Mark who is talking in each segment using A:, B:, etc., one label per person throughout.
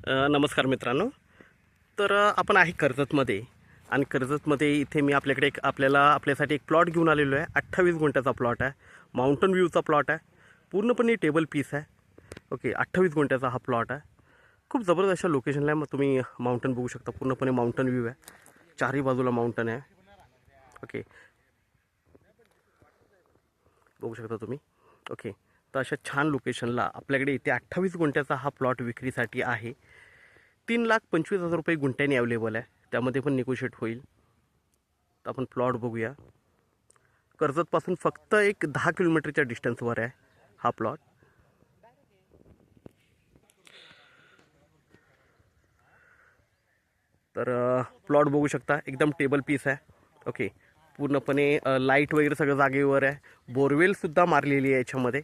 A: नमस्कार मित्रांनो. तर आपण आहे कर्जतमध्ये आणि कर्जतमध्ये इथे मी आपल्यासाठी एक प्लॉट घेऊन आलेलो आहे. 28 गुंठ्याचा प्लॉट आहे. माउंटन व्ह्यूचा प्लॉट आहे. पूर्णपणे टेबल पीस आहे. ओके, 28 गुंठ्याचा हा प्लॉट आहे. खूप जबरदस्त अशा लोकेशनला आहे. मग तुम्ही माउंटन बघू शकता. पूर्णपणे माउंटन व्ह्यू आहे. चारही बाजूला माउंटन आहे. ओके, बघू शकता तुम्ही. ओके, तर अशा छान लोकेशनला आपल्याकडे इथे 28 गुंठ्याचा हा प्लॉट विक्रीसाठी आहे. 3,25,000 रुपये गुंठ्याने अवेलेबल आहे. त्यामध्ये पण निगोशिएट होईल. तर आपण प्लॉट बघूया. कर्जतपासून फक्त एक 10 किलोमीटरच्या डिस्टन्सवर आहे हा प्लॉट. तर प्लॉट बघू शकता, एकदम टेबल पीस आहे. ओके, पूर्णपणे लाईट वगैरे सगळं जागेवर आहे. बोरवेलसुद्धा मारलेली आहे याच्यामध्ये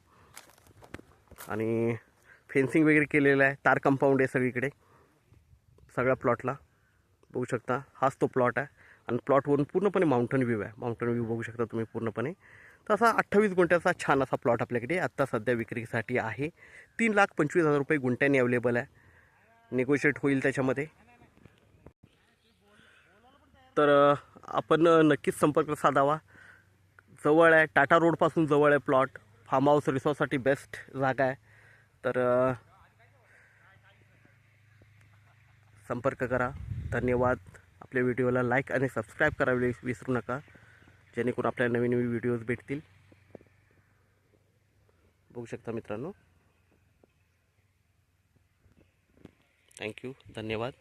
A: आणि फेन्सिंग वगैरे केलेलं आहे. तार कंपाऊंड आहे सगळीकडे सगळ्या प्लॉटला. बघू शकता, हाच तो प्लॉट आहे आणि प्लॉटवरून पूर्णपणे माउंटन व्ह्यू आहे. माउंटन व्ह्यू बघू शकता तुम्ही पूर्णपणे. तर असा 28 गुंठ्याचा छान असा प्लॉट आपल्याकडे आत्ता सध्या विक्रीसाठी आहे. 3,25,000 रुपये गुंठ्याने अवेलेबल आहे. निगोशिएट होईल त्याच्यामध्ये. तर आपण नक्कीच संपर्क साधावा. जवळ आहे, टाटा रोडपासून जवळ आहे प्लॉट. फार्म हाऊस रिसॉर्टसाठी बेस्ट जागा आहे. तर संपर्क करा. धन्यवाद. आपल्या व्हिडिओला लाईक आणि सबस्क्राईब करायला विसरू नका, जेणेकरून आपल्याला नवीन नवीन व्हिडिओज भेटतील. बघू शकता मित्रांनो. थँक्यू. धन्यवाद.